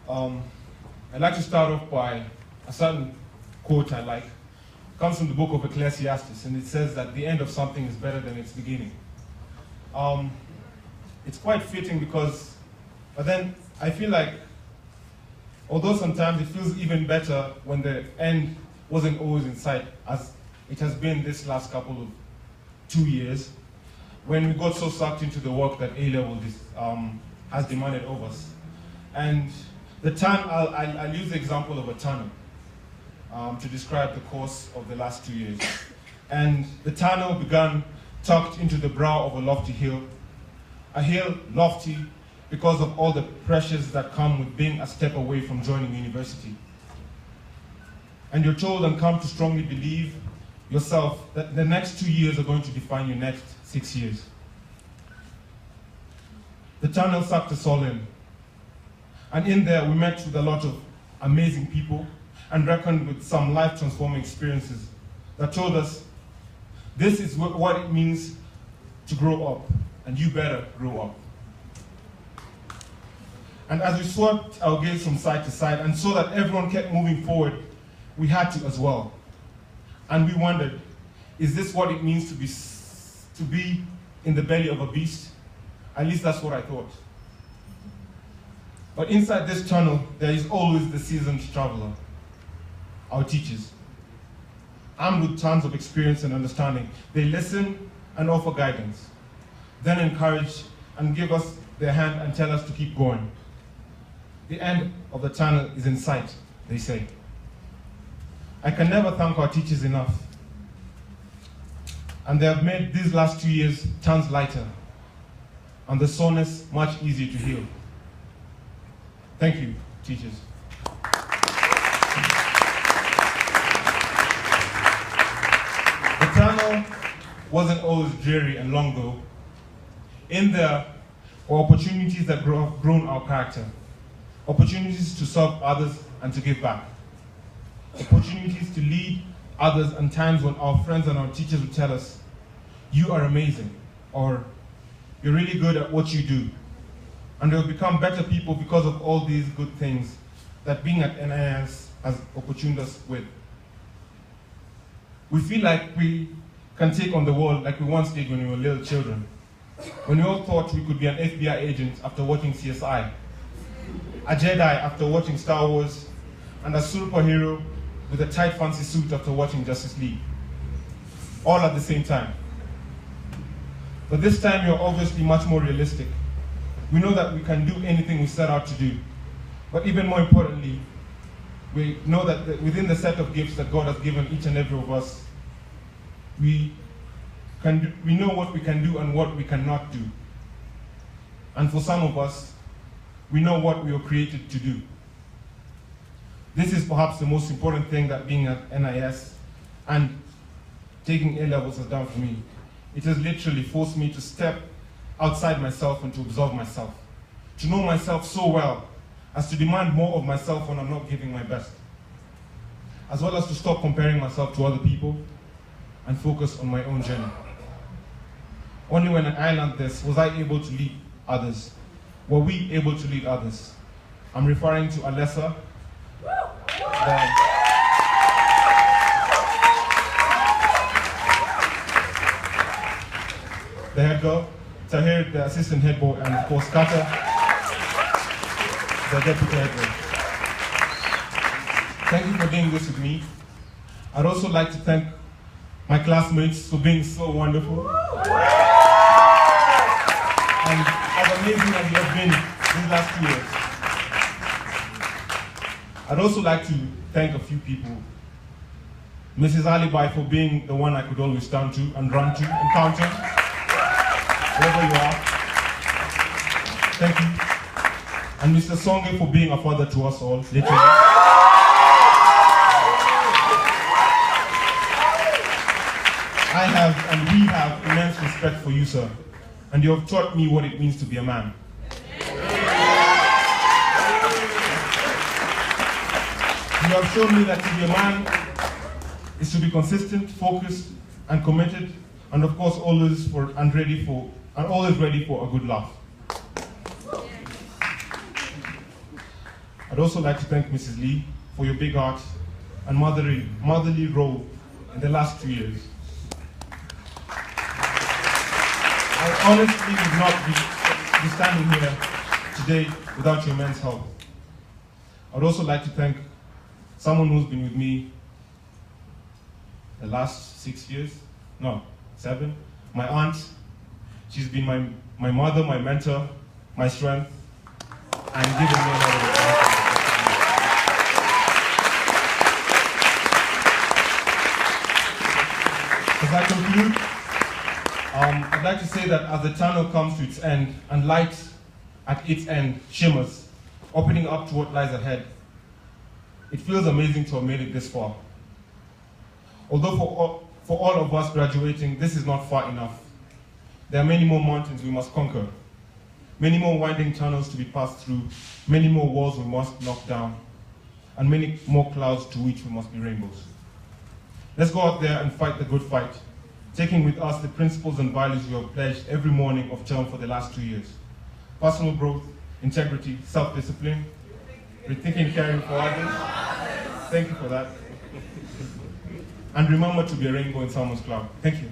Um, I'd like to start off by a certain quote I like. It comes from the book of Ecclesiastes, and it says that the end of something is better than its beginning. It's quite fitting because, but then I feel like, although sometimes it feels even better when the end wasn't always in sight, as it has been this last couple of 2 years, when we got so sucked into the work that A-level has demanded of us. And I'll use the example of a tunnel to describe the course of the last 2 years. And the tunnel began tucked into the brow of a lofty hill, a hill lofty because of all the pressures that come with being a step away from joining university. And you're told and come to strongly believe yourself that the next 2 years are going to define your next 6 years. The tunnel sucked us all in. And in there, we met with a lot of amazing people and reckoned with some life-transforming experiences that told us this is what it means to grow up, and you better grow up. And as we swept our gaze from side to side and saw that everyone kept moving forward, we had to as well. And we wondered, is this what it means to be in the belly of a beast? At least that's what I thought. But inside this tunnel, there is always the seasoned traveler, our teachers. Armed with tons of experience and understanding, they listen and offer guidance, then encourage and give us their hand and tell us to keep going. The end of the tunnel is in sight, they say. I can never thank our teachers enough. And they have made these last 2 years tons lighter and the soreness much easier to heal. Thank you, teachers. The tunnel wasn't always dreary and long though. In there were opportunities that have grown our character, opportunities to serve others and to give back, opportunities to lead others, and times when our friends and our teachers would tell us, you are amazing, or you're really good at what you do. And we'll become better people because of all these good things that being at NIS has opportuned us with. We feel like we can take on the world like we once did when we were little children, when we all thought we could be an FBI agent after watching CSI, a Jedi after watching Star Wars, and a superhero with a tight fancy suit after watching Justice League, all at the same time. But this time you're obviously much more realistic. We know that we can do anything we set out to do. But even more importantly, we know that within the set of gifts that God has given each and every of us, we know what we can do and what we cannot do. And for some of us, we know what we were created to do. This is perhaps the most important thing that being at NIS and taking A-levels has done for me. It has literally forced me to step outside myself and to observe myself, to know myself so well as to demand more of myself when I'm not giving my best, as well as to stop comparing myself to other people and focus on my own journey. Only when I learned this was I able to lead others. Were we able to lead others? I'm referring to Alessa, the head girl, Tahir, the assistant head boy, and of course Kata, the deputy head boy. Thank you for doing this with me. I'd also like to thank my classmates for being so wonderful. And as amazing as you have been these last 2 years. I'd also like to thank a few people. Mrs. Alibi for being the one I could always turn to and run to and count on, wherever you are. Thank you. And Mr. Songe for being a father to us all, literally. I have and we have immense respect for you, sir. And you have taught me what it means to be a man. You have shown me that to be a man is to be consistent, focused, and committed, and of course always ready for a good laugh. I'd also like to thank Mrs. Lee for your big heart and motherly role in the last 2 years. I honestly would not be standing here today without your immense help. I'd also like to thank someone who's been with me the last 6 years, no, 7. My aunt, she's been my mother, my mentor, my strength, and given me a lot of advice. As I conclude, I'd like to say that as the tunnel comes to its end and light at its end shimmers, opening up to what lies ahead, it feels amazing to have made it this far. Although for all of us graduating, this is not far enough. There are many more mountains we must conquer, many more winding tunnels to be passed through, many more walls we must knock down, and many more clouds to which we must be rainbows. Let's go out there and fight the good fight, taking with us the principles and values we have pledged every morning of term for the last 2 years. Personal growth, integrity, self-discipline, rethinking caring for others. Thank you for that. And remember to be a rainbow in someone's cloud. Thank you.